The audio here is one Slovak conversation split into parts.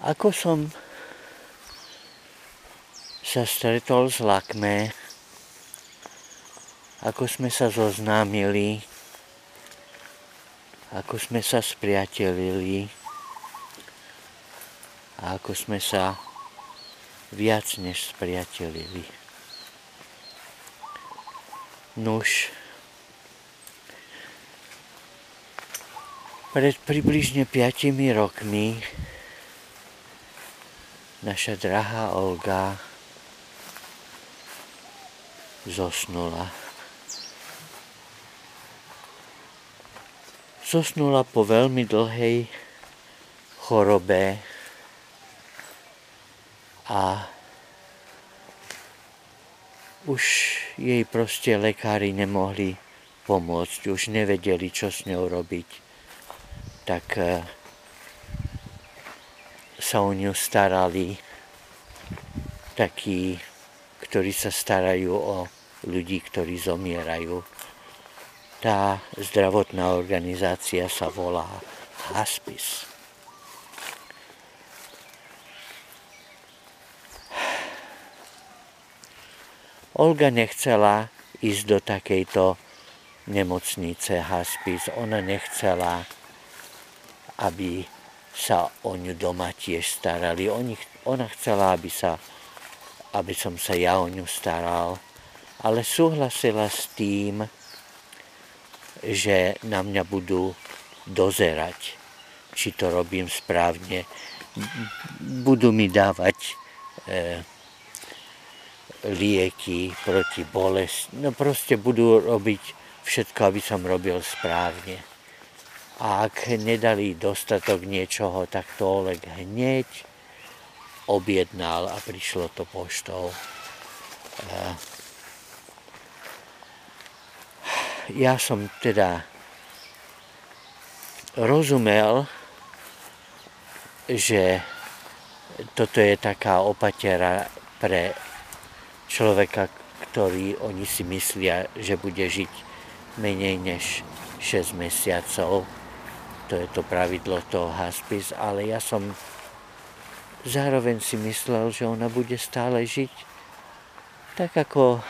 Ako som sa stretol s Lakmé, ako sme sa zoznámili, ako sme sa spriatelili a ako sme sa viac než spriatelili. Nuž, pred približne 5 rokmi naša drahá Olga zosnula. Zosnula po veľmi dlhej chorobe a už jej proste lekári nemohli pomôcť, už nevedeli, čo s ňou robiť. Tak sa o ňu starali takí, ktorí sa starajú o ľudí, ktorí zomierajú. Tá zdravotná organizácia sa volá Hospice. Olga nechcela ísť do takejto nemocnice Hospice. Ona nechcela, aby sa o ňu doma tiež starali. Ona chcela, aby som sa ja o ňu staral, ale súhlasila s tým, že na mňa budú dozerať, či to robím správne. Budú mi dávať lieky proti bolesti. No proste budú robiť všetko, aby som robil správne. A ak nedali dostatok niečoho, tak to Oleg hneď objednal a prišlo to poštou. Ja som teda rozumel, že toto je taká opatera pre človeka, ktorý oni si myslia, že bude žiť menej než 6 mesiacov. To je to pravidlo toho Hospice, ale ja som zároveň si myslel, že ona bude stále žiť tak ako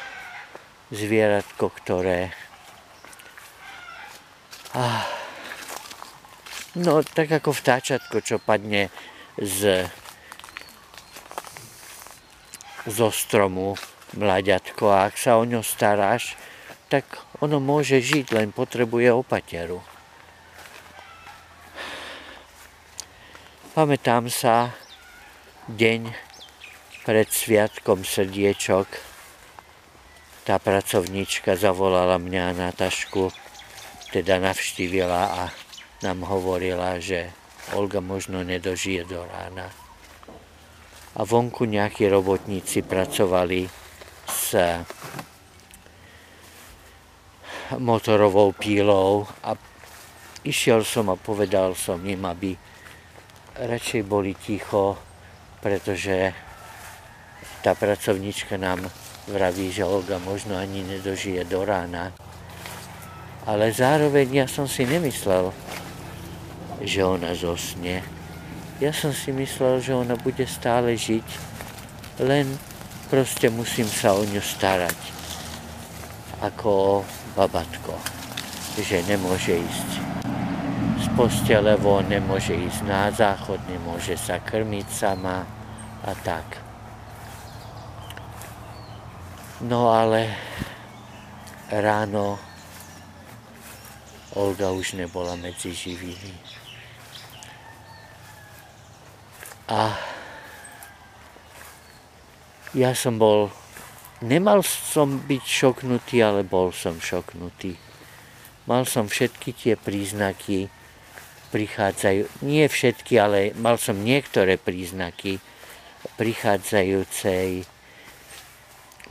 zvieratko, ktoré tak ako vtáčatko, čo padne zo stromu, mláďatko, a ak sa o ňo staráš, tak ono môže žiť, len potrebuje opateru. Pamätám sa deň pred sviatkom srdiečok. Tá pracovníčka zavolala mňa na tašku, teda navštívila a nám hovorila, že Olga možno nedožije do rána. A vonku nejakí robotníci pracovali s motorovou pílou a išiel som a povedal som im, aby radšej boli ticho, pretože tá pracovníčka nám vraví, že Olga možno ani nedožije do rána. Ale zároveň ja som si nemyslel, že ona zosne. Ja som si myslel, že ona bude stále žiť, len proste musím sa o ňu starať ako o babatko, že nemôže ísť z postele von, nemôže ísť na záchod, nemôže sa krmiť sama a tak. No ale ráno Olga už nebola medzi živými. A ja som nemal som byť šoknutý, ale bol som šoknutý. Mal som všetky tie príznaky, nie všetky, ale mal som niektoré príznaky prichádzajúcej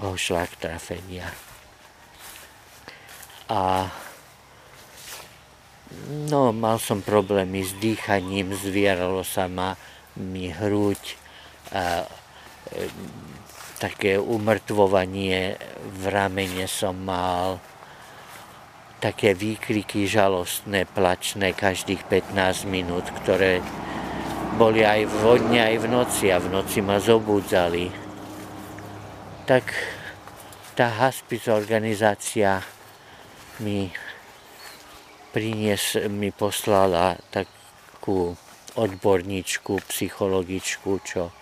šlachtrafenia. A mal som problémy s dýchaním, zvieralo sa mi hruď, také umrtvovanie v ramene som mal, také výkriky žalostné, plačné každých 15 minút, ktoré boli aj vodne, aj v noci a v noci ma zobudzali. Tak tá hospice organizácia mi poslala takú odborníčku, psychologičku, čo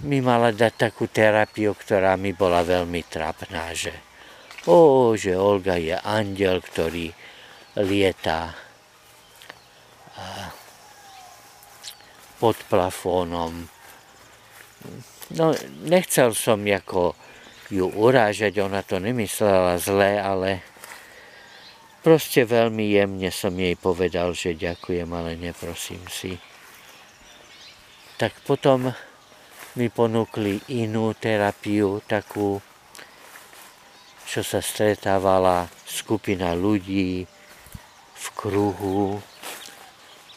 mi mala dať takú terapiu, ktorá mi bola veľmi trápna, že Olga je anjel, ktorý lieta pod plafónom. No, nechcel som ju urážať, ona to nemyslela zle, ale proste veľmi jemne som jej povedal, že ďakujem, ale neprosím si. Tak potom mi ponúkli inú terapiu, takú, čo sa stretávala skupina ľudí v kruhu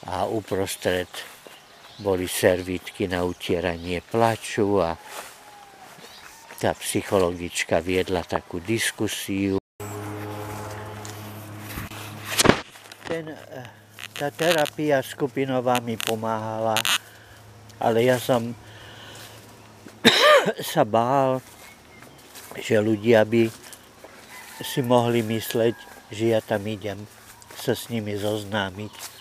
a uprostred boli servítky na utieranie plaču a tá psychologička viedla takú diskusiu. Tá terapia skupinová mi pomáhala, ale ja som sa bál, že ľudia by si mohli mysleť, že ja tam idem sa s nimi zoznámiť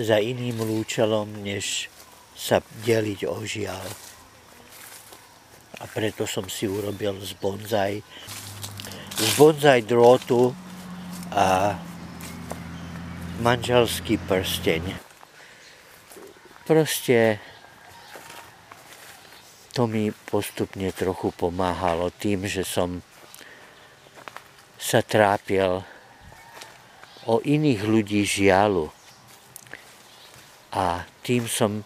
za iným účelom, než sa deliť o žiaľ. A preto som si urobil z bonzaj drôtu a manželský prsteň. Proste to mi postupne trochu pomáhalo tým, že som sa trápil o iných ľudí žiaľu. A tým som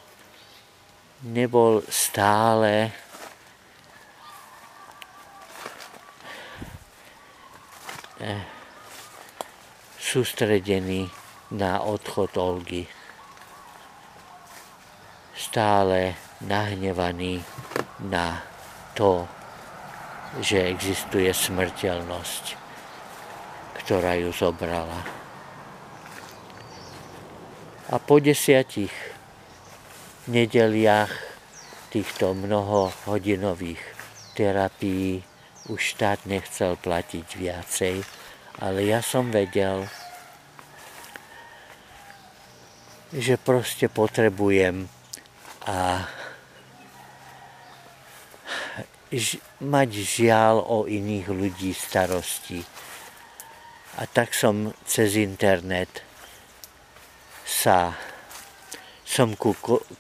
nebol stále sústredený na odchod Olgy. Stále nahnevaný na to, že existuje smrteľnosť, ktorá ju zobrala. A po 10 nedeliach týchto mnohohodinových terapií už štát nechcel platiť viacej, ale ja som vedel, že proste potrebujem mať žiaľ o iných ľudí starosti. A tak som cez internet som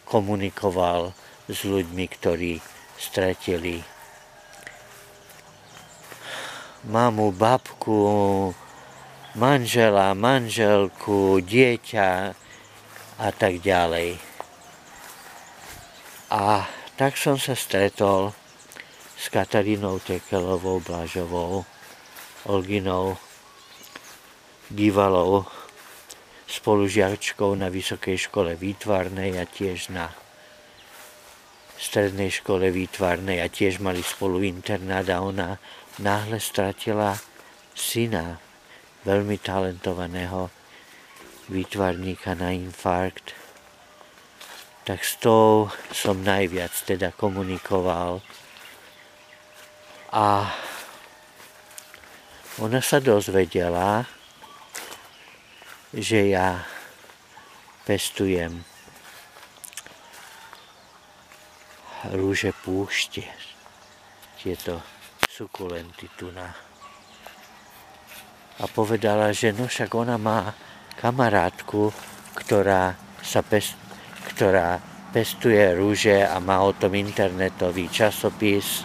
komunikoval s ľuďmi, ktorí stratili mamu, babku, manžela, manželku, dieťa a tak ďalej. A tak som sa stretol s Katarínou Tekelovou Blažovou, Olginou bývalou spolužiačkou na Vysokej škole výtvarnej a tiež na Strednej škole výtvarnej a tiež mali spolu internát a ona náhle stratila syna, veľmi talentovaného výtvarníka, na infarkt. Tak s tou som najviac teda komunikoval. A ona sa dozvedela, že ja pestujem rúže púšte, tieto sukulenty tu na. A povedala, že no však ona má kamarátku, ktorá pestuje rúže a má o tom internetový časopis.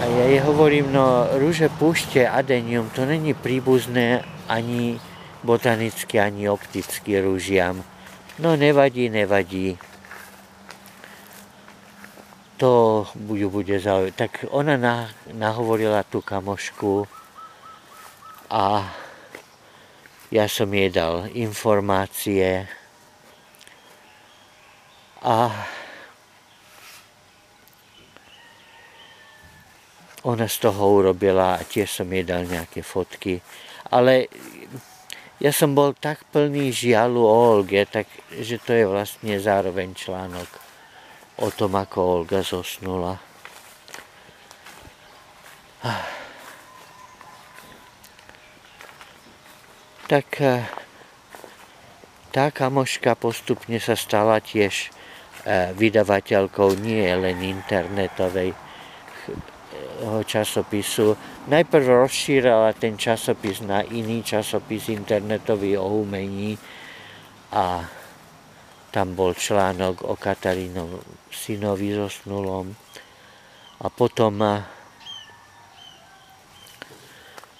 A ja jej hovorím, no rúže púšte adenium, to není príbuzné ani botanicky, ani opticky rúžiam. No nevadí. To ju bude zaujímať. Tak ona nahovorila tú kamošku a ja som jej dal informácie a ona z toho urobila a tiež som jej dal nejaké fotky Ale ja som bol tak plný žialu o Olge, že to je vlastne zároveň článok o tom, ako Olga zosnula. Tak tá kamoška postupne sa stala tiež vydavateľkou nie len internetovej časopisu. Najprv rozšírala ten časopis na iný časopis internetový o umení a tam bol článok o Katarínom synovi zosnulom. A potom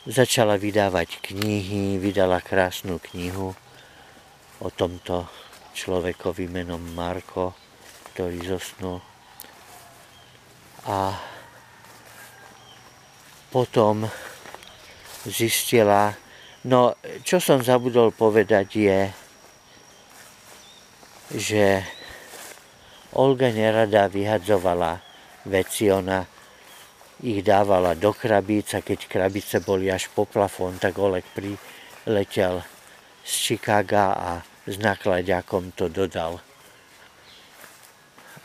začala vydávať knihy, vydala krásnu knihu o tomto človekovi menom Marko, ktorý zosnul. A potom zistila, no čo som zabudol povedať je, že Olga nerada vyhadzovala veci, ona ich dávala do krabíc a keď krabice boli až po plafón, tak Oleg priletel z Chicaga a s náklaďakom to dodal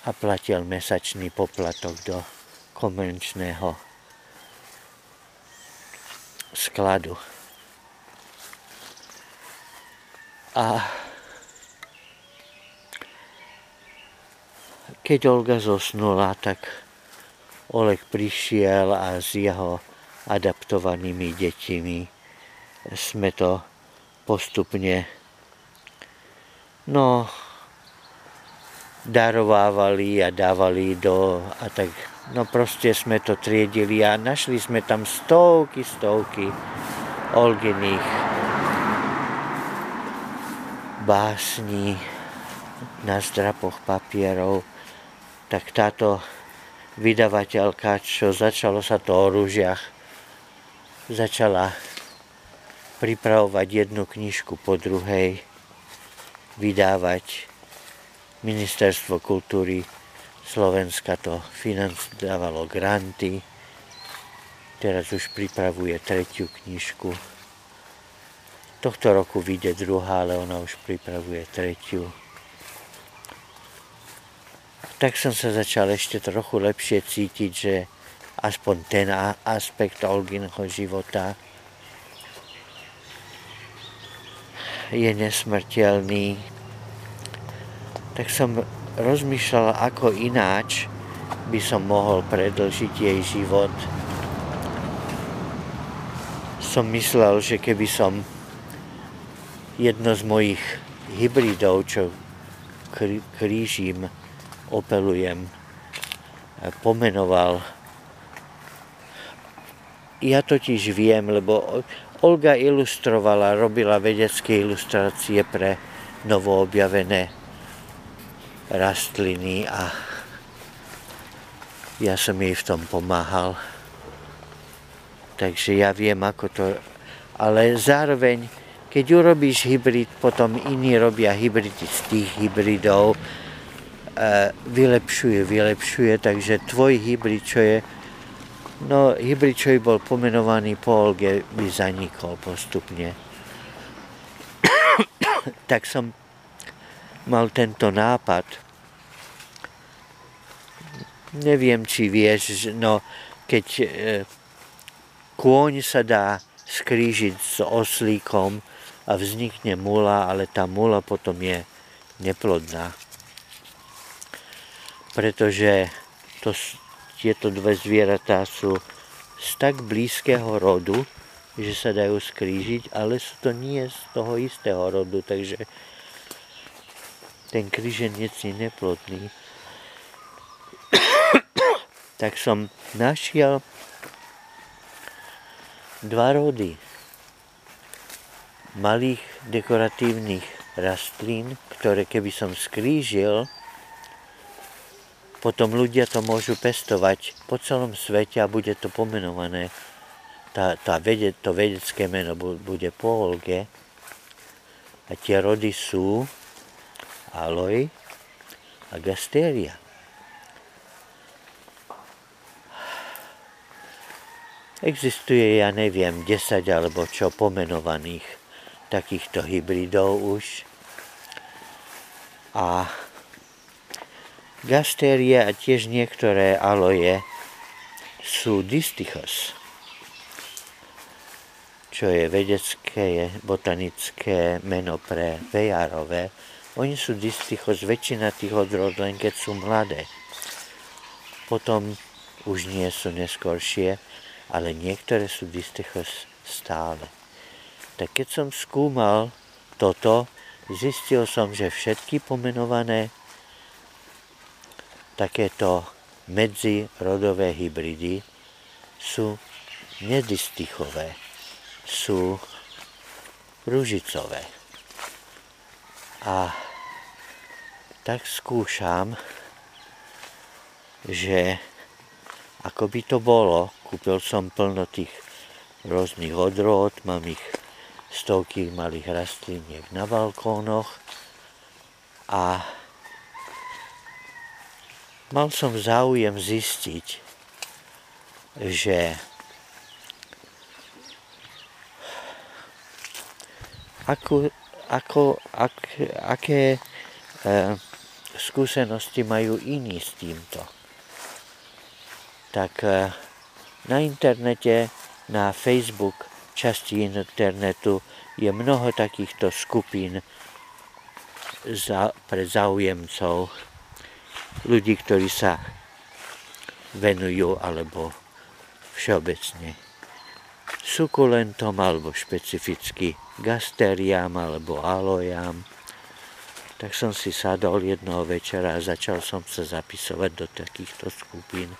a platil mesačný poplatok do komerčného skladu. A keď Olga zosnula, tak Oleg prišiel a s jeho adaptovanými deťmi sme to postupne darovávali a dávali a tak, proste sme to triedili a našli sme tam stovky Olginých básní na zdrapoch papierov. Tak táto vydavateľka, čo začalo sa to o rúžiach, začala pripravovať jednu knižku po druhej, vydávať. Ministerstvo kultúry Slovenska to dávalo granty. Teraz už pripravuje 3. knižku. Tohto roku vyjde 2., ale ona už pripravuje 3. Tak som sa začal ešte trochu lepšie cítiť, že aspoň ten aspekt Olginho života je nesmrteľný. Tak som rozmýšľal, ako ináč by som mohol predĺžiť jej život. Som myslel, že keby som jedno z mojich hybridov, čo krížim, opelujem, pomenoval. Ja totiž viem, lebo Olga ilustrovala, robila vedecké ilustrácie pre novoobjavené rastliny a ja som jej v tom pomáhal. Takže ja viem, ako to... Ale zároveň, keď urobíš hybrid, potom iní robia hybridy z tých hybridov, vylepšuje, takže tvoj hybrid, čo je... hybrid, čo bol pomenovaný po Olge, by zanikol postupne. Tak som mal tento nápad. Neviem, či vieš, keď kôň sa dá skrížiť s oslíkom a vznikne mula, ale tá mula potom je neplodná. Pretože tieto dve zvieratá sú z tak blízkeho rodu, že sa dajú skrížiť, ale sú to nie z toho istého rodu, takže ten kríženec je neplodný. Tak som našiel 2 rody malých dekoratívnych rastlín, ktoré keby som skrížil, potom ľudia to môžu pestovať po celom svete a bude to pomenované. To vedecké meno bude po Olge. A tie rody sú Aloe a Gasteria. Existuje, ja neviem, 10 alebo čo pomenovaných takýchto hybridov už. A gastérie a tiež niektoré aloje sú distichos, čo je vedecké, botanické meno pre vejárové. Oni sú distichos, väčšina tých odrôd, len keď sú mladé. Potom už nie sú neskoršie, ale niektoré sú distichos stále. Tak keď som skúmal toto, zistil som, že všetky pomenované takéto medzirodové hybridy sú nedistichové, sú ružicové. A tak skúšam, že ako by to bolo, kúpil som plno tých rôznych odrôd, mám ich stovky malých rastliniek na balkónoch a mal som záujem zistiť, že aké skúsenosti majú iní s týmto. Tak na internete, na Facebook časti internetu je mnoho takýchto skupín pre záujemcov, ľudí, ktorí sa venujú alebo všeobecne sukulentom alebo špecificky gastériám alebo alojám. Tak som si sadol jednoho večera a začal som sa zapisovať do takýchto skupín.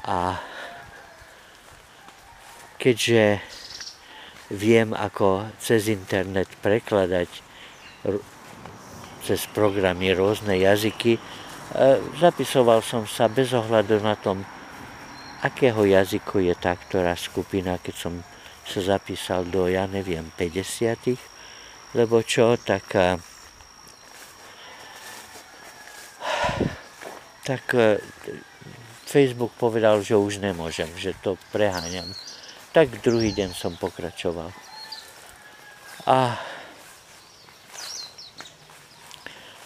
A keďže viem, ako cez internet prekladať cez programy rôzne jazyky, zapisoval som sa bez ohľadu na tom, akého jazyku je tá ktorá skupina, keď som sa zapísal do, ja neviem, 50, lebo čo, tak Facebook povedal, že už nemôžem, že to preháňam. Tak druhý deň som pokračoval. A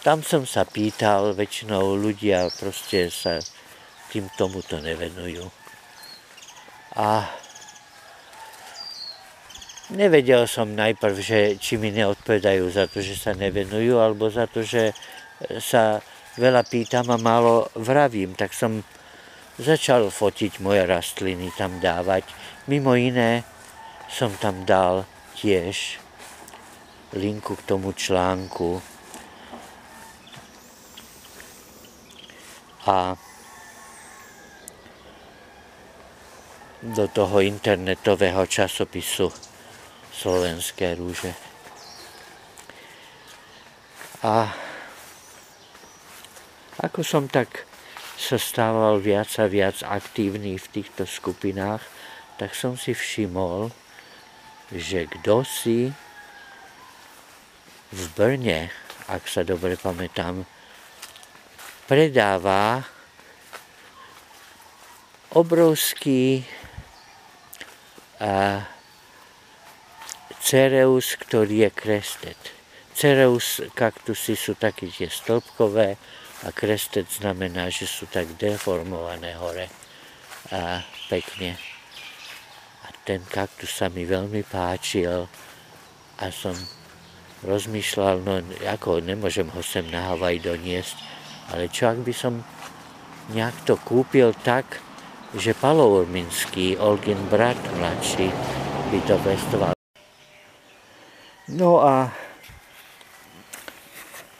tam som sa pýtal, väčšinou ľudia proste sa tomuto nevenujú. A nevedel som najprv, že či mi neodpovedajú za to, že sa nevenujú, alebo za to, že sa veľa pýtam a málo vravím. Tak som začal fotiť moje rastliny, tam dávať. Mimo iné som tam dal tiež linku k tomu článku. A do toho internetového časopisu Slovenské rúže. A ako som tak sa stával viac a viac aktívny v týchto skupinách, tak som si všimol, že kdosi v Brne, ak sa dobre pamätám, predáva obrovský cereus, ktorý je crested. Cereus kaktusy sú také tie stĺpkové a crested znamená, že sú tak deformované hore a pekne. A ten kaktus sa mi veľmi páčil a som rozmýšľal, no ako nemôžem ho sem na Havaj doniesť, ale čo ak by som nejak to kúpil tak, že Palo Urminský, Olgin brat mladší, by to pestoval. No a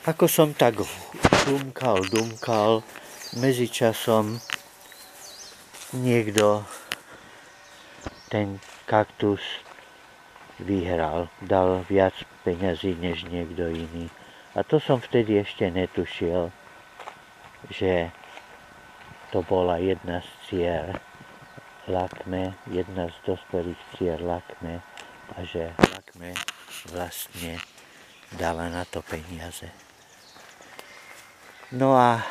ako som tak dumkal, medzičasom niekto ten kaktus vyhral, dal viac peňazí než niekto iný. A to som vtedy ešte netušil, že to bola jedna z cier Lakme, jedna z dospelých cier Lakme a že Lakme vlastne dala na to peniaze. No a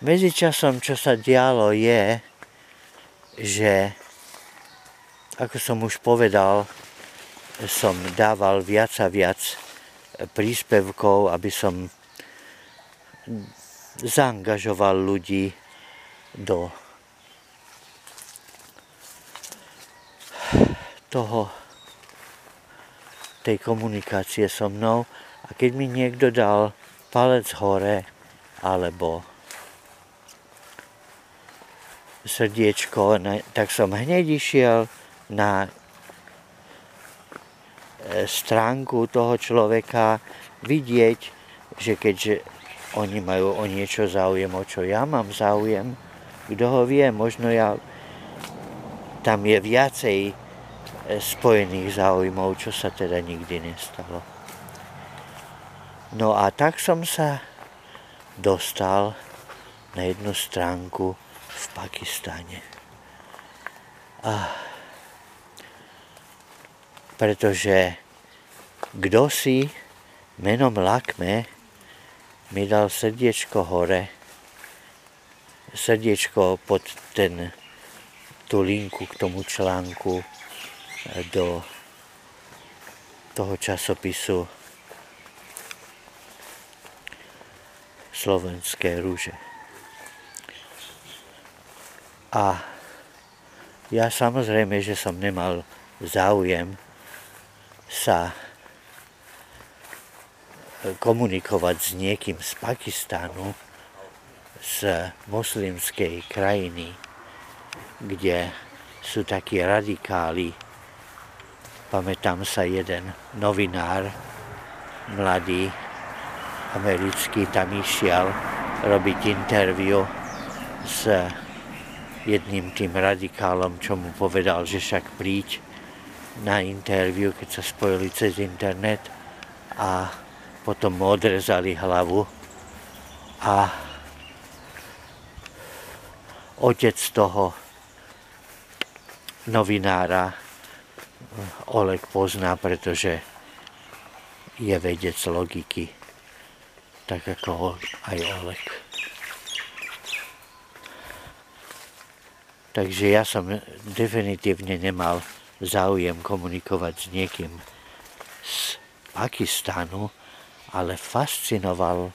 medzičasom, čo sa dialo, je, že, ako som už povedal, som dával viac a viac príspevkov, aby som zaangažoval ľudí do tej komunikácie so mnou. A keď mi niekto dal palec hore alebo srdiečko, tak som hneď išiel na stránku toho človeka vidieť, že keďže oni majú o niečo záujem, o čo ja mám záujem, kto ho vie, možno tam je viacej spojených záujmov, čo sa teda nikdy nestalo. No a tak som sa dostal na jednu stránku v Pakistane. Pretože kdosi menom Lakme mi dal srdiečko hore, srdiečko pod tú linku k tomu článku do toho časopisu Slovenské rúže. A ja samozrejme, že som nemal záujem sa komunikovať s niekým z Pakistánu, z moslimskej krajiny, kde sú takí radikáli. Pamätám sa, jeden novinár, mladý, americký, tam išiel robiť interviu s jedným tým radikálom, čo mu povedal, že však príď na interviu, keď sa spojili cez internet, a potom mu odrezali hlavu a otec toho novinára Oleg pozná, pretože je vedec logiky, tak ako aj Oleg. Takže ja som definitívne nemal záujem komunikovať s niekým z Pakistánu, ale fascinovala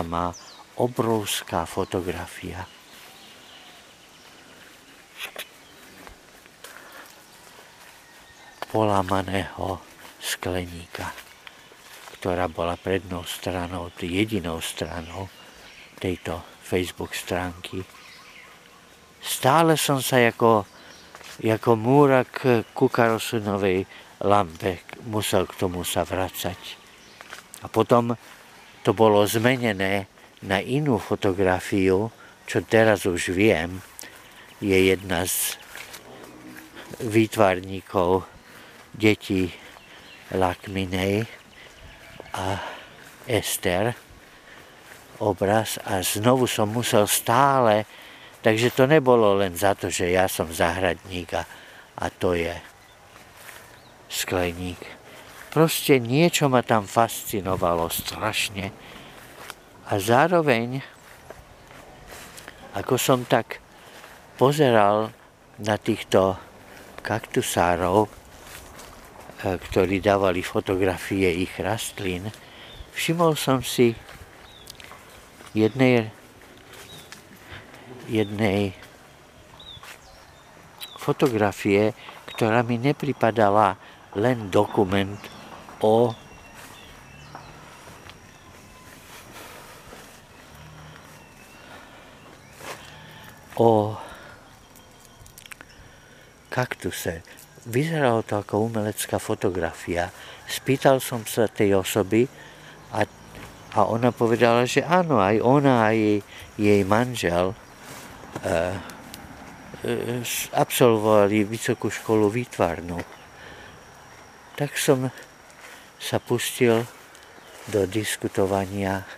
ma obrovská fotografia. Polamaného skleníka, ktorá bola prednou stranou, jedinou stranou tejto Facebook stránky. Stále som sa ako múrak ku karosunovej lampe musel k tomu sa vracať. A potom to bolo zmenené na inú fotografiu, čo teraz už viem, je jedna z výtvarníkov detí Lakminej a Ester obraz, a znovu som musel stále, takže to nebolo len za to, že ja som záhradník a to je skleník. Proste niečo ma tam fascinovalo strašne a zároveň, ako som tak pozeral na týchto kaktusárov, ktorí dávali fotografie ich rastlín, všimol som si jednej fotografie, ktorá mi nepripadala len dokument o kaktuse. Vyzeralo to ako umelecká fotografia. Spýtal som sa tej osoby a ona povedala, že áno, aj ona, aj jej manžel absolvovali vysokú školu výtvarnú. Tak som sa pustil do diskutovania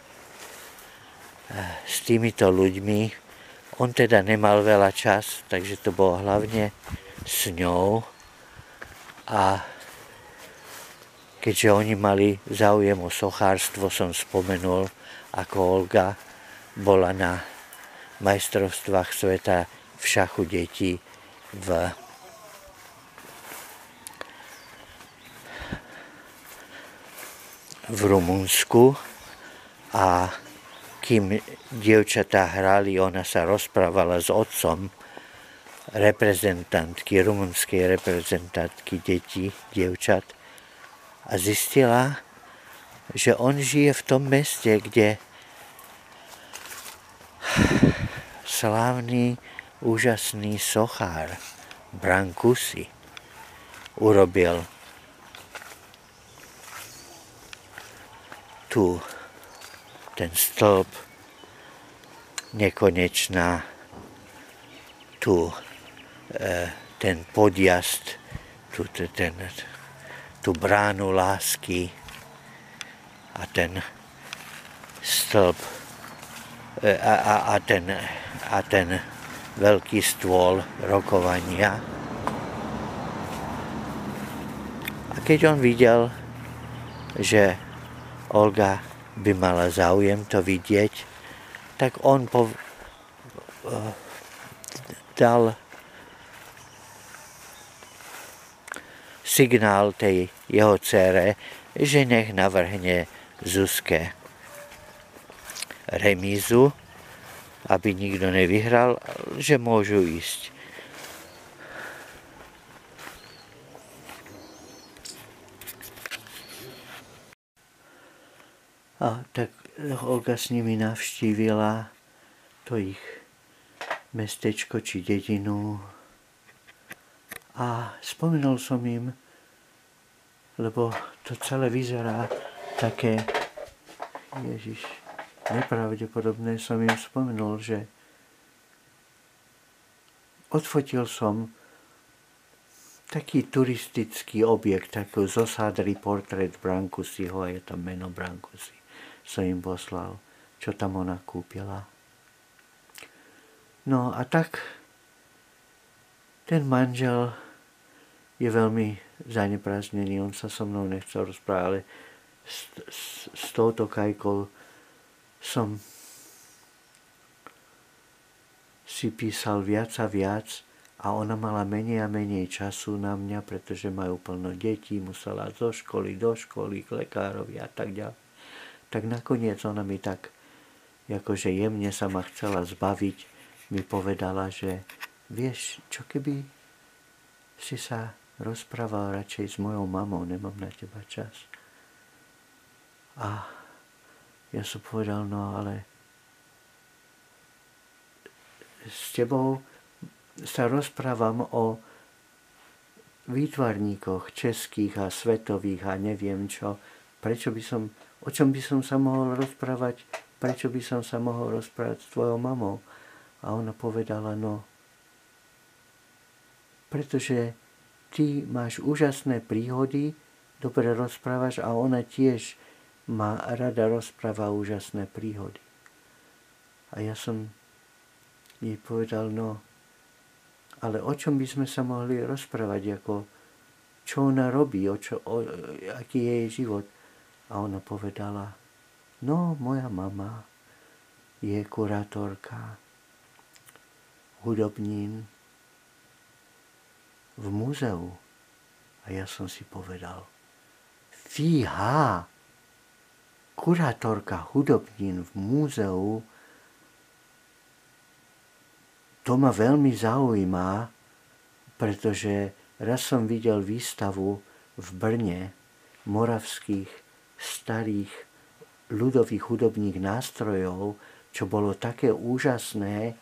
s týmito ľuďmi. On teda nemal veľa čas, takže to bolo hlavne s ňou. A keďže oni mali záujem o sochárstvo, som spomenul, ako Olga bola na majstrovstvách sveta v šachu detí v Rumunsku a kým dievčatá hrali, ona sa rozprávala s otcom rumunskej reprezentantky detí, dievčat a zistila, že on žije v tom meste, kde slávny, úžasný sochár Brancusi urobil ten stĺp nekonečná, ten podjazd, tú bránu lásky a ten stĺp a ten veľký stôl rokovania. A keď on videl, že Olga by mala záujem to vidieť, tak on dal signál tej jeho dcére, že nech navrhne Zuzke remízu, aby nikto nevyhral, že môžu ísť. A tak Olga s nimi navštívila to ich mestečko či dedinu a spomenul som im, lebo to celé vyzerá také, nepravdepodobné, som im spomenul, že odfotil som taký turistický objekt, taký zosádrý portrét Brancusiho, a je tam meno Brancusi. Som im poslal, čo tam ona kúpila. No a tak ten manžel je veľmi zaneprázdnený, on sa so mnou nechcel rozprávať, ale s touto Kajkou som si písal viac a viac a ona mala menej a menej času na mňa, pretože majú plno detí, musela do školy, k lekárovi a tak ďalej. Tak nakoniec ona mi tak, akože jemne sa ma chcela zbaviť, mi povedala, že vieš, čo keby si sa rozprával radšej s mojou mamou, nemám na teba čas. A ja som povedal, no ale s tebou sa rozprávam o výtvarníkoch českých a svetových a neviem čo. O čom by som sa mohol rozprávať, prečo by som sa mohol rozprávať s tvojou mamou? A ona povedala, no, pretože ty máš úžasné príhody, dobre rozprávaš a ona tiež má rada rozpráva úžasné príhody. A ja som jej povedal, no, ale o čom by sme sa mohli rozprávať, ako čo ona robí, aký je jej život. A ona povedala, no, moja mama je kurátorka hudobnín v múzeu. A ja som si povedal, fíha, kurátorka hudobnín v múzeu, to ma veľmi zaujíma, pretože raz som videl výstavu v Brne moravských starých ľudových hudobných nástrojov, čo bolo také úžasné,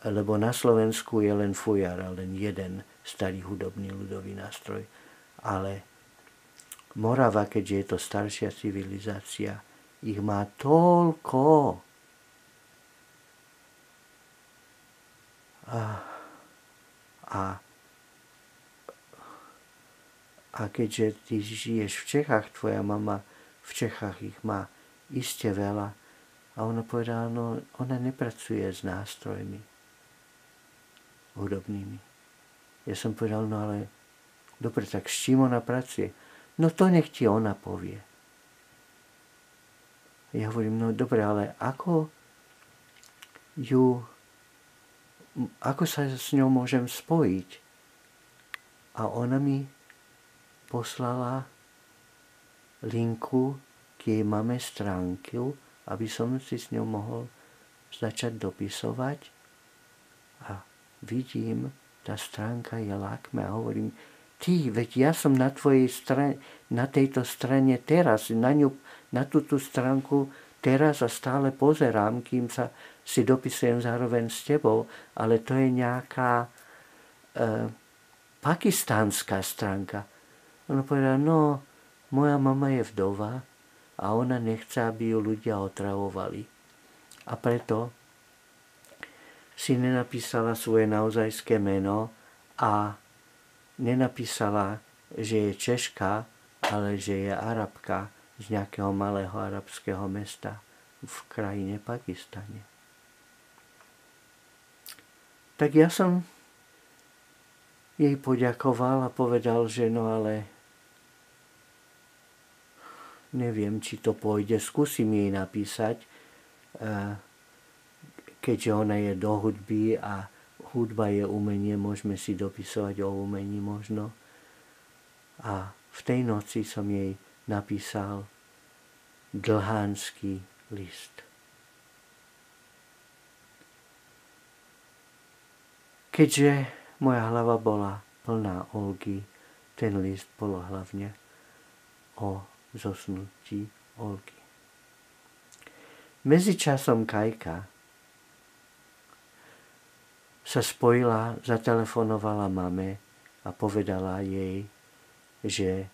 lebo na Slovensku je len fujara, len jeden starý hudobný ľudový nástroj. Ale Morava, keďže je to staršia civilizácia, ich má toľko. A keďže ty žiješ v Čechách, tvoja mama v Čechách ich má iste veľa. A ona povedala, no ona nepracuje s nástrojmi hudobnými. Ja som povedal, no ale dobre, tak s čím ona pracuje? No to nech ti ona povie. Ja hovorím, no dobre, ale ako ju ako sa s ňou môžem spojiť. A ona mi poslala linku k jej mame stránku, aby som si s ňou mohol začať dopisovať. A vidím, tá stránka je Lakme a hovorím, veď ja som na tvojej strane, na tejto strane teraz, na túto stránku teraz a stále pozerám, kým sa si dopisujem zároveň s tebou, ale to je nejaká pakistánska stránka. Ona povedala, no, moja mama je vdova a ona nechce, aby ju ľudia otravovali. A preto si nenapísala svoje naozajské meno a nenapísala, že je Češka, ale že je Arabka z nejakého malého arabského mesta v krajine Pakistane. Tak ja som jej poďakoval a povedal, že no ale neviem, či to pôjde. Skúsim jej napísať, keďže ona je do hudby a hudba je umenie, môžeme si dopisovať o umení možno. A v tej noci som jej napísal dlhánsky list. Keďže moja hlava bola plná Olgy, ten list bol hlavne o zosnutí Olgy. Medzičasom Kajka sa spojila, zatelefonovala mame a povedala jej, že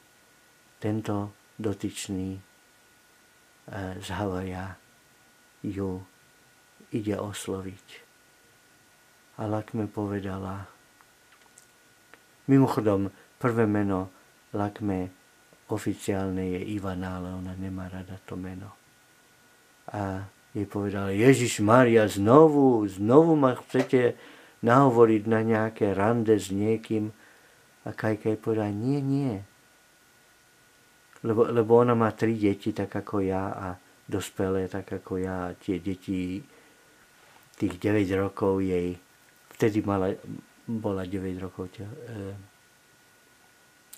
tento dotyčný z Havaja ju ide osloviť. A Lakme povedala, mimochodom, prvé meno Lakme oficiálne je Ivana, ale ona nemá rada to meno. A jej povedala, Ježiš Mária, znovu ma chcete nahovoriť na nejaké rande s niekým. A Kajka jej povedala, nie. Lebo ona má 3 deti, tak ako ja, a dospelé, tak ako ja. Tie deti, tých 9 rokov jej, vtedy bola 9 rokov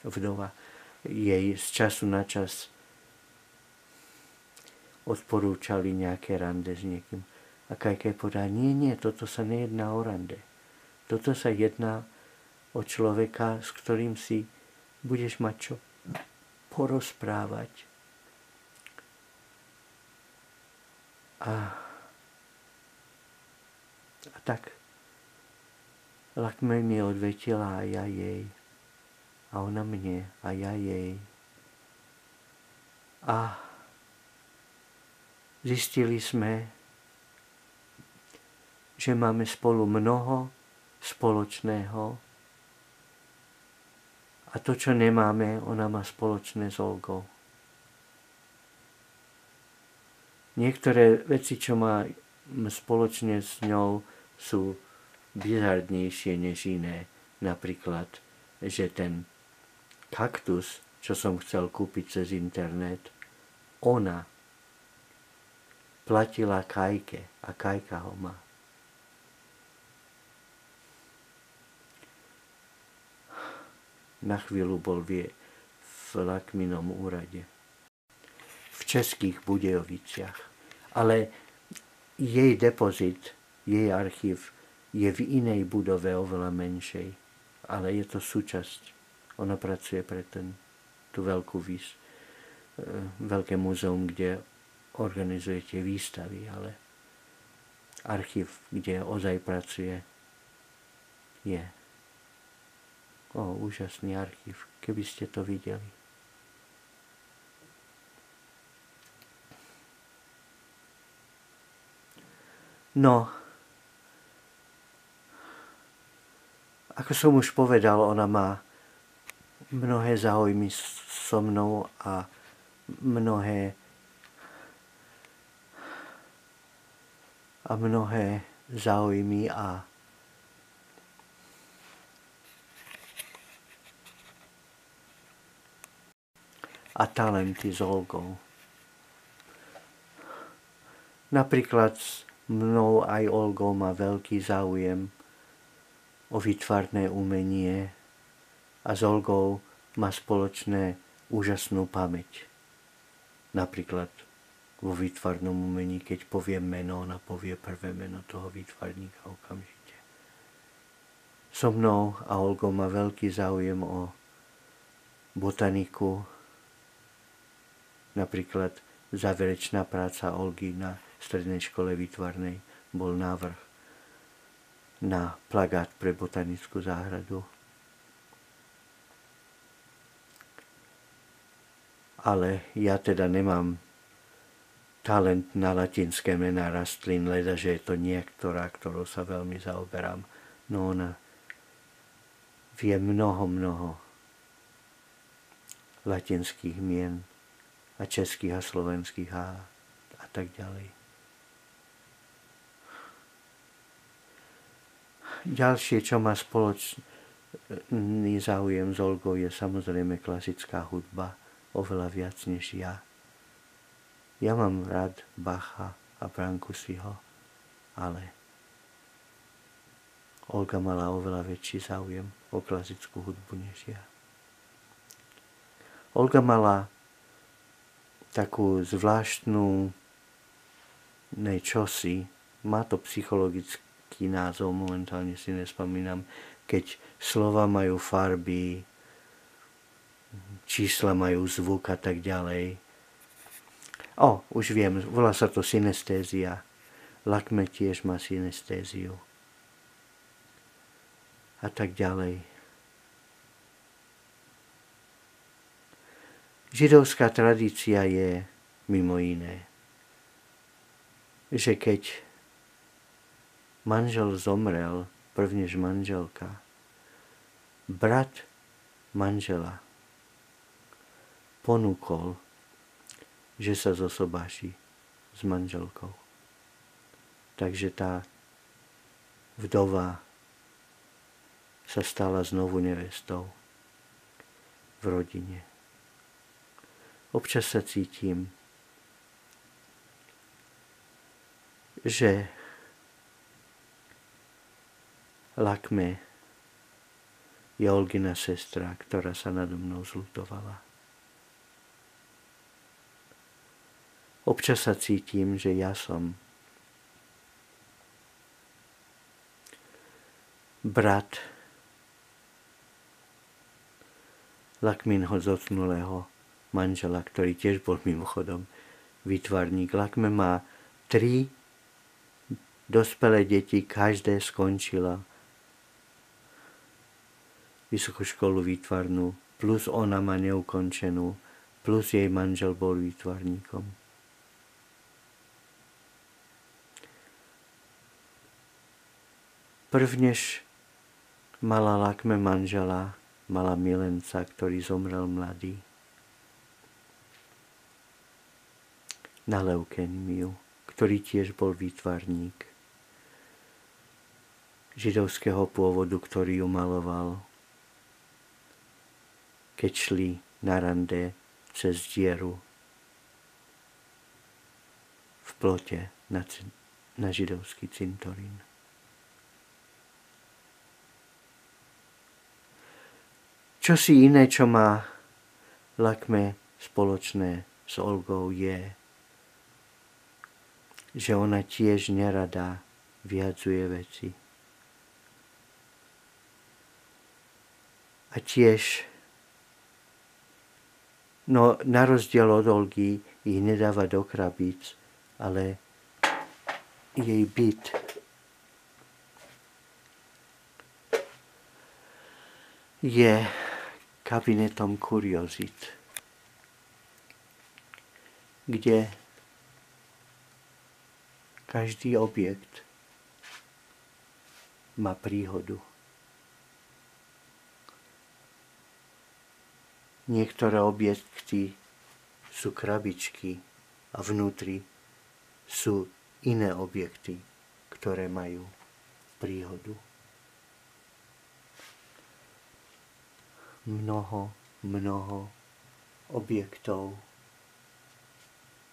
vdova, jej z času na čas odporúčali nejaké rande s niekým. A Kajka jej povedala, nie, toto sa nejedná o rande. Toto sa jedná o človeka, s ktorým si budeš mať čo porozprávať. A tak Lakme mi odvetila a ja jej. A ona mne a ja jej. A zistili sme, že máme spolu mnoho spoločného a to, čo nemáme, ona má spoločné s Olgou. Niektoré veci, čo má spoločne s ňou, sú bizardnejšie než iné. Napríklad, že ten kaktus, čo som chcel kúpiť cez internet, ona platila Kajke a Kajka ho má. Na chvíľu bol v Lakminom úrade. V Českých Budejoviciach. Ale jej depozit, jej archív je v inej budove, oveľa menšej. Ale je to súčasť. Ona pracuje pre tú veľké múzeum, kde organizujete výstavy, ale archív, kde ozaj pracuje, je úžasný archív, keby ste to videli. No, ako som už povedal, ona má mnohé záujmy so mnou a mnohé záujmy a talenty s Olgou. Napríklad s mnou aj Olgou má veľký záujem o výtvarné umenie a s Olgou má spoločné úžasnú pamäť. Napríklad vo výtvarnom umení, keď povie meno, ona povie prvé meno toho výtvarníka okamžite. So mnou a Olgou má veľký záujem o botaniku. Napríklad záverečná práca Olgy na strednej škole výtvarnej bol návrh na plagát pre botanickú záhradu. Ale ja teda nemám talent na latinské mená rastlín, ledaže je to niektorá, ktorou sa veľmi zaoberám. No ona vie mnoho latinských mien a českých a slovenských a tak ďalej. Ďalšie, čo má spoločný záujem s Olgou, je samozrejme klasická hudba, oveľa viac než ja. Ja mám rád Bacha a Brancusiho, ale Olga mala oveľa väčší záujem o klasickú hudbu než ja. Olga takú zvláštnu čosi, má to psychologický názov, momentálne si nespomínam, keď slova majú farby, čísla majú zvuk a tak ďalej. Už viem, volá sa to synestézia. Lakme tiež má synestéziu. A tak ďalej. Židovská tradícia je mimo iné, že keď manžel zomrel, prvnež manželka, brat manžela ponúkol, že sa zosobáši s manželkou. Takže tá vdova sa stala znovu nevestou v rodine. Občas sa cítim, že Lakme je Olgina sestra, ktorá sa nado mnou zľutovala. Občas sa cítim, že ja som brat Lakminho zosnulého manžela, ktorý tiež bol mimochodom výtvarník. Lakme má 3 dospelé deti, každé skončila vysokú školu výtvarnú, plus ona má neukončenú, plus jej manžel bol výtvarníkom. Prvnež mala Lakme manžela, mala milenca, ktorý zomrel mladý na leukémiu, ktorý tiež bol výtvarník židovského pôvodu, ktorý ju maloval, keď šli na rande cez dieru v plote na židovský cintorín. Čo si iné, čo má Lakme spoločné s Olgou, je, že ona tiež nerada vyhadzuje veci. A tiež, na rozdiel od Olgy, ich nedáva do krabíc, ale jej byt je kabinetom kuriozit, kde každý objekt má príhodu. Niektoré objekty sú krabičky a vnútri sú iné objekty, ktoré majú príhodu. Mnoho objektov,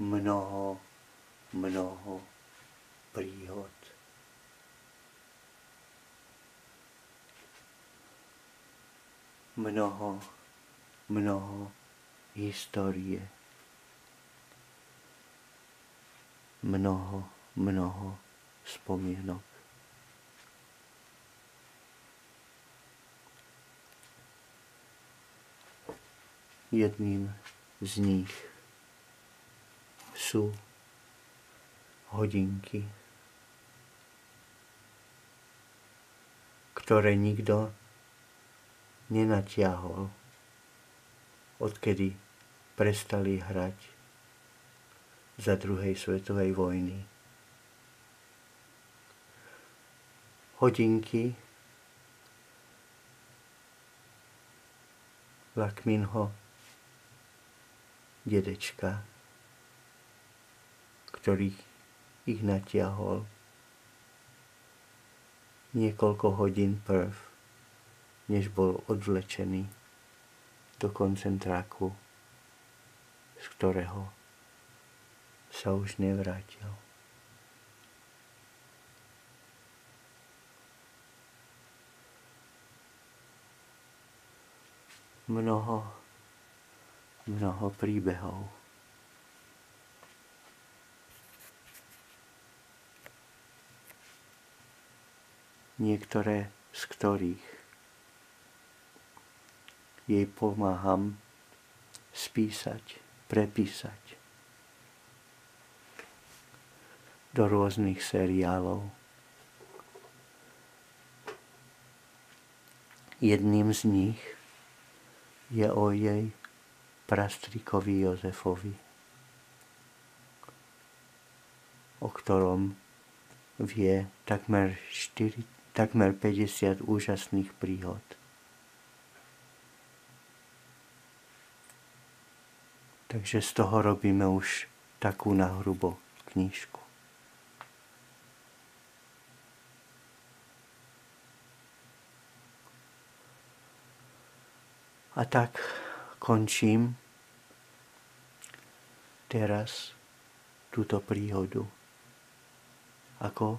mnoho príhod. mnoho histórie. Mnoho spomienok. Jedným z nich sú hodinky, ktoré nikto nenatiahol, odkedy prestali hrať za druhej svetovej vojny. Hodinky Lakminho dedečka, ktorý ich natiahol niekoľko hodín prv, než bol odvlečený do koncentráku, z ktorého sa už nevrátil. Mnoho príbehov. Niektoré z ktorých jej pomáham spísať, prepísať do rôznych seriálov. Jedným z nich je o jej prastrikovi Jozefovi, o ktorom vie takmer 50 úžasných príhod. Takže z toho robíme už takú nahrubo knižku. A tak končím teraz túto príhodu. Ako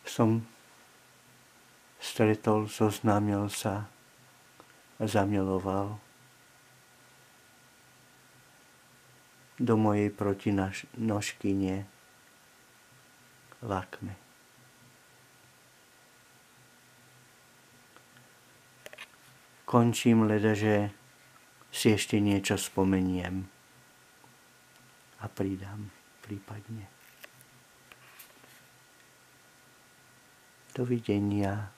som stretol, zoznámil sa a zamiloval do mojej protinožkyne Lakme. Končím, ledaže si ešte niečo spomeniem a pridám prípadne. Dovidenia.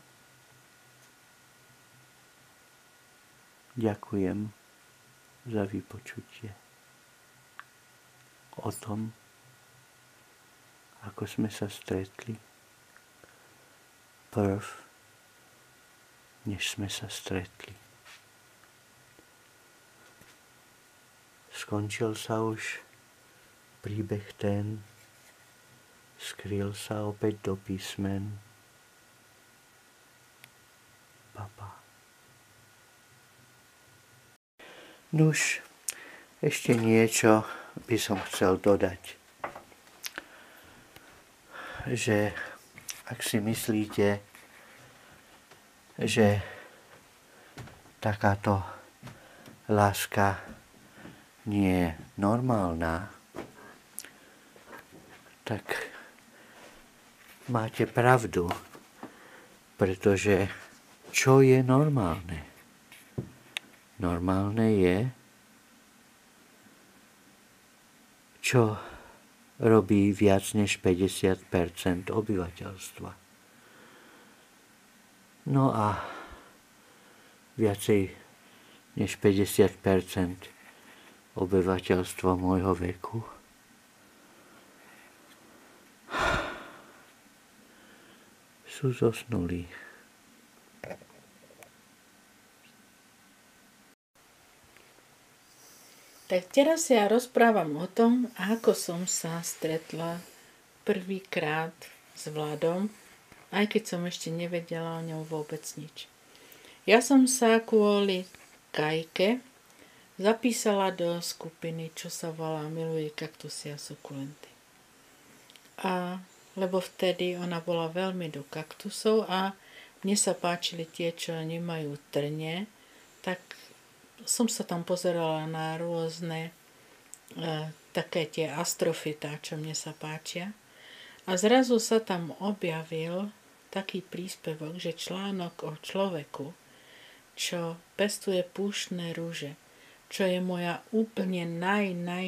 Ďakujem za vypočutie o tom, ako sme sa stretli prv, než sme sa stretli. Skončil sa už príbeh ten, skryl sa opäť do písmen. Papa. Nuž, ešte niečo by som chcel dodať. Že ak si myslíte, že takáto láska nie je normálna, tak máte pravdu, pretože čo je normálne? Normálne je, čo robí viac než 50% obyvateľstva. No a viacej než 50% obyvateľstva môjho veku sú zosnulí. Tak teraz ja rozprávam o tom, ako som sa stretla prvýkrát s Vladom, aj keď som ešte nevedela o ňom vôbec nič. Ja som sa kvôli Kajke zapísala do skupiny, čo sa volá Miluji kaktusy a sukulenty. Lebo vtedy ona bola veľmi do kaktusov a mne sa páčili tie, čo nemajú trne, tak som sa tam pozerala na rôzne také tie astrofytá, čo mne sa páčia. A zrazu sa tam objavil taký príspevok, že článok o človeku, čo pestuje púštne rúže, čo je moja úplne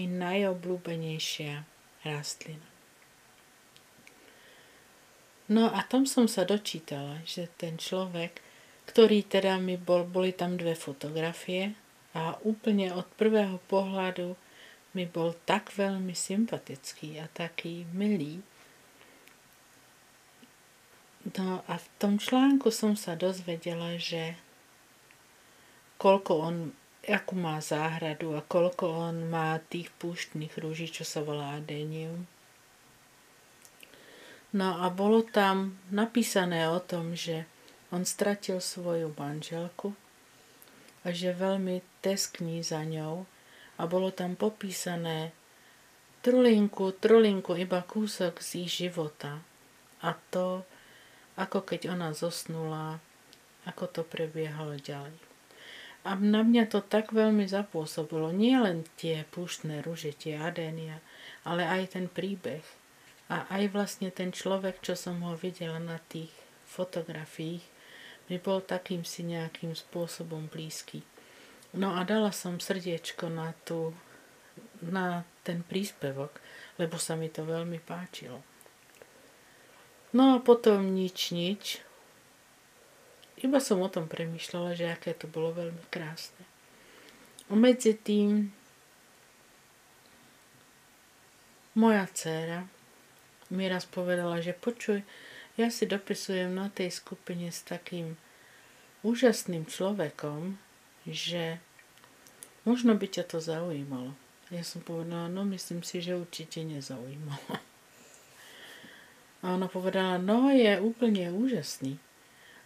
najobľúbenejšia rastlina. No a tam som sa dočítala, že ten človek, ktorý teda boli tam 2 fotografie a úplne od prvého pohľadu mi bol tak veľmi sympatický a taký milý. No a v tom článku som sa dozvedela, že akú má záhradu a koľko on má tých púštnych rúží, čo sa volá adenium. No a bolo tam napísané o tom, že on stratil svoju manželku a že veľmi teskní za ňou a bolo tam popísané trulinku, iba kúsok z ich života a to, ako keď ona zosnula, ako to prebiehalo ďalej. A na mňa to tak veľmi zapôsobilo, nie len tie púštne ruže, tie adénia, ale aj ten príbeh. A aj vlastne ten človek, čo som ho videla na tých fotografiách, mi bol takým si nejakým spôsobom blízky. No a dala som srdiečko na ten príspevok, lebo sa mi to veľmi páčilo. No a potom nič. Iba som o tom premýšľala, že aké to bolo veľmi krásne. A medzi tým moja dcéra mi raz povedala, že počuj, ja si dopisujem na tej skupine s takým úžasným človekom, že možno by ťa to zaujímalo. Ja som povedala, no myslím si, že určite nezaujímalo. A ona povedala, no je úplne úžasný.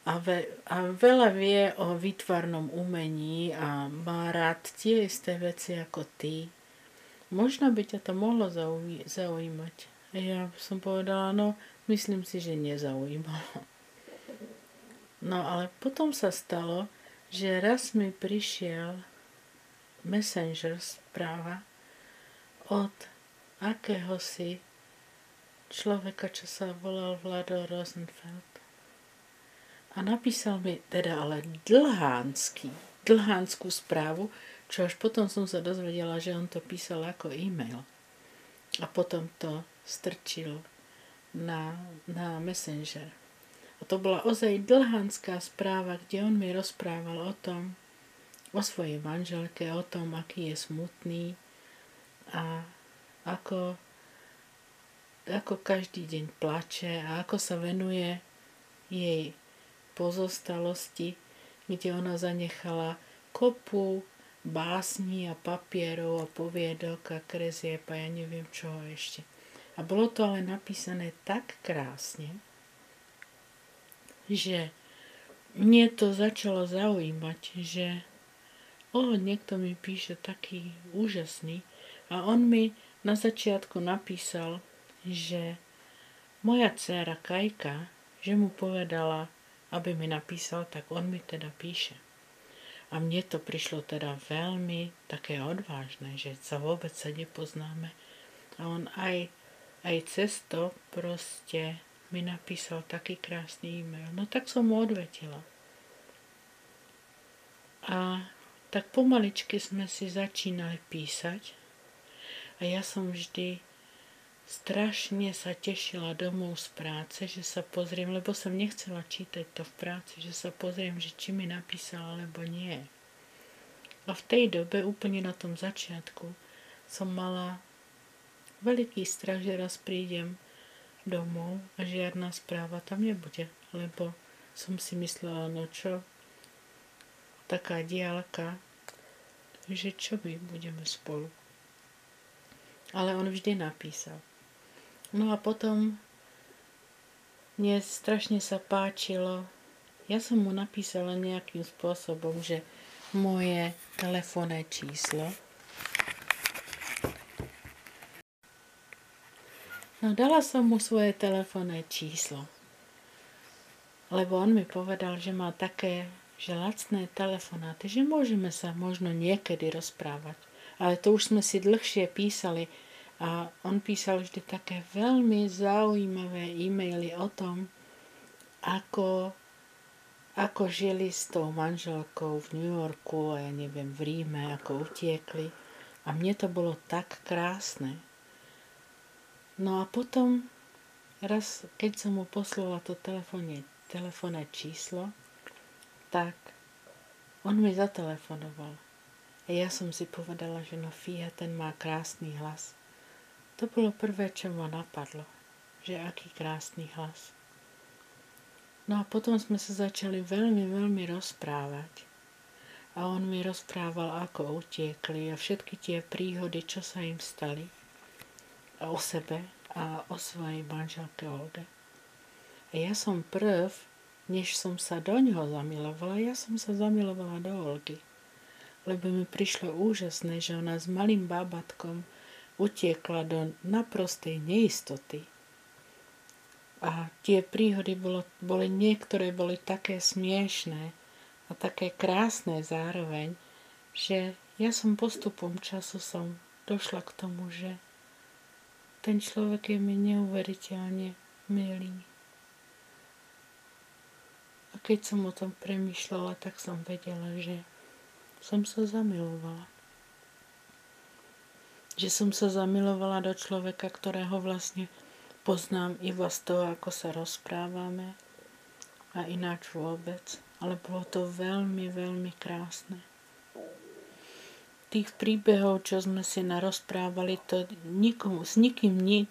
A veľa vie o výtvarnom umení a má rád tie isté veci ako ty. Možno by ťa to mohlo zaujímať. A ja som povedala, no myslím si, že nezaujímalo. No ale potom sa stalo, že raz mi prišiel messenger správa od akéhosi človeka, čo sa volal Vlado Rosenfeld. A napísal mi teda ale dlhánsku správu, čo až potom som sa dozvedela, že on to písal ako e-mail. A potom to strčil na Messenger. A to bola ozaj dlhánska správa, kde on mi rozprával o svojej manželke, o tom, aký je smutný a ako každý deň plače a ako sa venuje jej pozostalosti, kde ona zanechala kopu básní a papierov a poviedok a kresieb a ja neviem čoho ešte. A bolo to ale napísané tak krásne, že mne to začalo zaujímať, že niekto mi píše taký úžasný a on mi na začiatku napísal, že moja dcéra Kajka, že mu povedala, aby mi napísal, tak on mi teda píše. A mne to prišlo teda veľmi také odvážne, že vôbec sa nepoznáme. A on aj cez to proste mi napísal taký krásny e-mail. No tak som mu odvetila. A tak pomaličky sme si začínali písať. A ja som vždy strašne sa tešila domov z práce, že sa pozriem, lebo som nechcela čítať to v práci, že sa pozriem, že či mi napísal, alebo nie. A v tej dobe, úplne na tom začiatku, som mala veľký strach, že raz prídem domov a žiadna správa tam nebude, lebo som si myslela, no čo, taká diaľka, že čo my budeme spolu. Ale on vždy napísal. No a potom mne strašne sa páčilo, ja som mu napísala nejakým spôsobom, že moje telefónne číslo. No dala som mu svoje telefónne číslo. lebo on mi povedal, že má také, že lacné telefonáty, že môžeme sa možno niekedy rozprávať. Ale to už sme si dlhšie písali a on písal vždy také veľmi zaujímavé e-maily o tom, ako žili s tou manželkou v New Yorku a ja neviem, v Ríme, ako utiekli. A mne to bolo tak krásne. No a potom, raz, keď som mu poslala to telefónne číslo, tak on mi zatelefonoval. A ja som si povedala, že no fíha, ten má krásny hlas. To bolo prvé, čo ma napadlo, že aký krásny hlas. No a potom sme sa začali veľmi, veľmi rozprávať. A on mi rozprával, ako utiekli a všetky tie príhody, čo sa im stali. A o sebe a o svojej manželke Olge. A ja som než som sa do ňoho zamilovala, ja som sa zamilovala do Olgy. Lebo mi prišlo úžasné, že ona s malým bábatkom utiekla do naprostej neistoty. A tie príhody niektoré boli také smiešné a také krásne zároveň, že ja som postupom času došla k tomu, že ten človek je mi neuveriteľne milý. A keď som o tom premýšľala, tak som vedela, že som sa zamilovala. Že som sa zamilovala do človeka, ktorého vlastne poznám iba z toho, ako sa rozprávame a ináč vôbec. Ale bolo to veľmi, veľmi krásne. Tých príbehov, čo sme si narozprávali,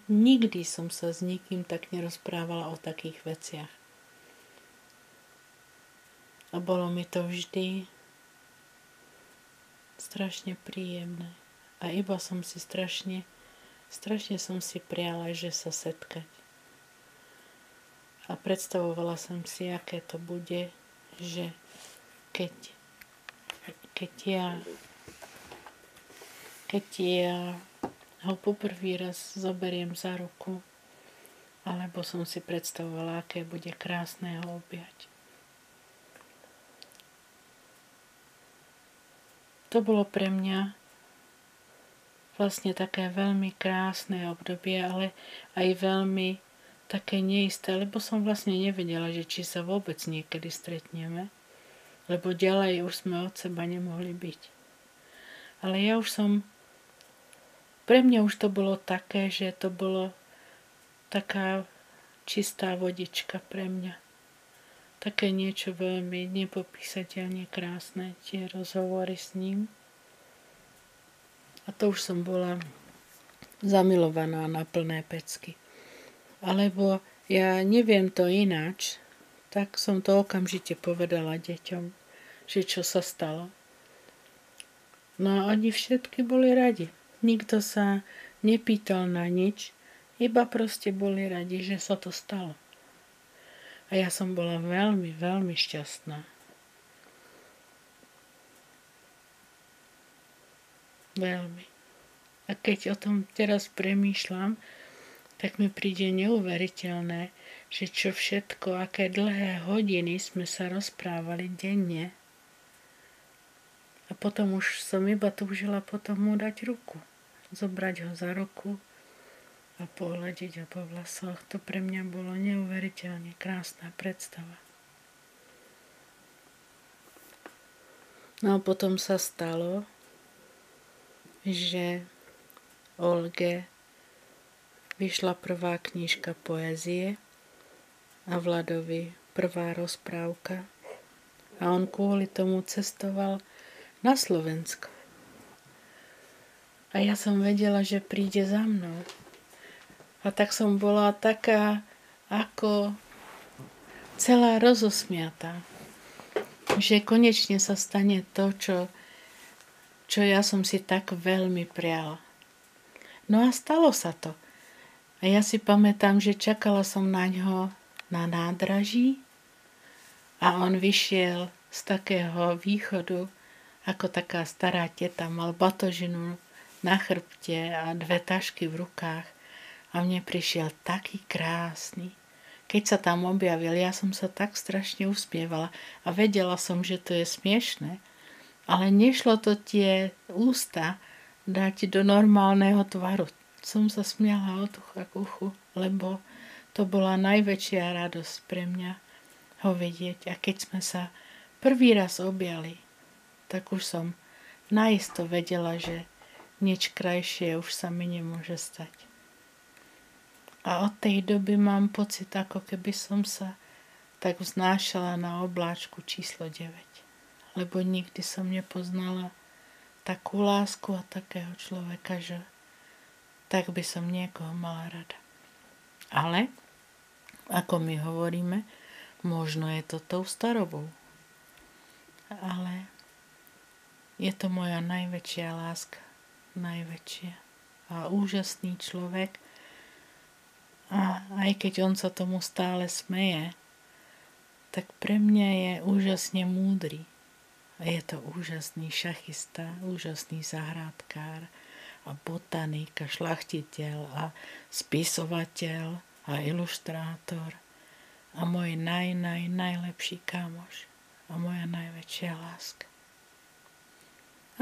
nikdy som sa s nikým tak nerozprávala o takých veciach. A bolo mi to vždy strašne príjemné. A iba som si strašne som si priala, že sa setkať. A predstavovala som si, aké to bude, že keď ja ho poprvý raz zoberiem za ruku, alebo som si predstavovala, aké bude krásne ho objať. To bolo pre mňa vlastne také veľmi krásne obdobie, ale aj veľmi také neisté, lebo som vlastne nevedela, že či sa vôbec niekedy stretneme, lebo ďalej už sme od seba nemohli byť. Ale pre mňa už to bolo také, že to bolo taká čistá vodička pre mňa. Také niečo veľmi nepopísateľne krásne, tie rozhovory s ním. A to už som bola zamilovaná na plné pecky. Alebo ja neviem to ináč, tak som to okamžite povedala deťom, že čo sa stalo. No a oni všetky boli radi. Nikto sa nepýtal na nič, iba proste boli radi, že sa to stalo. A ja som bola veľmi, veľmi šťastná. Veľmi. A keď o tom teraz premýšľam, tak mi príde neuveriteľné, že čo všetko, aké dlhé hodiny sme sa rozprávali denne. A potom už som iba túžila potom mu dať ruku. Zobrať ho za ruku a pohľadiť ho po vlasoch. To pre mňa bolo neuveriteľne krásna predstava. No a potom sa stalo, že Olge vyšla prvá knižka poézie a Vladovi prvá rozprávka. A on kvôli tomu cestoval na Slovensko. A ja som vedela, že príde za mnou. A tak som bola taká ako celá rozosmiatá. Že konečne sa stane to, čo ja som si tak veľmi priala. No a stalo sa to. A ja si pamätám, že čakala som na ňo na nádraží a on vyšiel z takého východu, ako taká stará teta, mal batožinu na chrbte a 2 tašky v rukách a mne prišiel taký krásny. keď sa tam objavil, ja som sa tak strašne usmievala a vedela som, že to je smiešné, ale nešlo to tie ústa dať do normálneho tvaru. Som sa smiala od ucha k uchu, lebo to bola najväčšia radosť pre mňa ho vidieť. A keď sme sa prvý raz objali, tak už som naisto vedela, že nič krajšie už sa mi nemôže stať. A od tej doby mám pocit, ako keby som sa tak vznášala na obláčku číslo 9. Lebo nikdy som nepoznala takú lásku a takého človeka, že tak by som niekoho mala rada. Ale, ako my hovoríme, možno je to tou starobou. Ale je to moja najväčšia láska. Najväčšia. A úžasný človek. A aj keď on sa tomu stále smeje, tak pre mňa je úžasne múdry. A je to úžasný šachista, úžasný zahrádkár a botanik a šlachtiteľ a spisovateľ a ilustrátor a môj najlepší kámoš a moja najväčšia láska.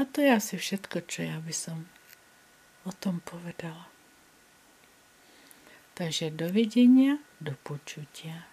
A to je asi všetko, čo ja by som o tom povedala. Takže dovidenia, do počutia.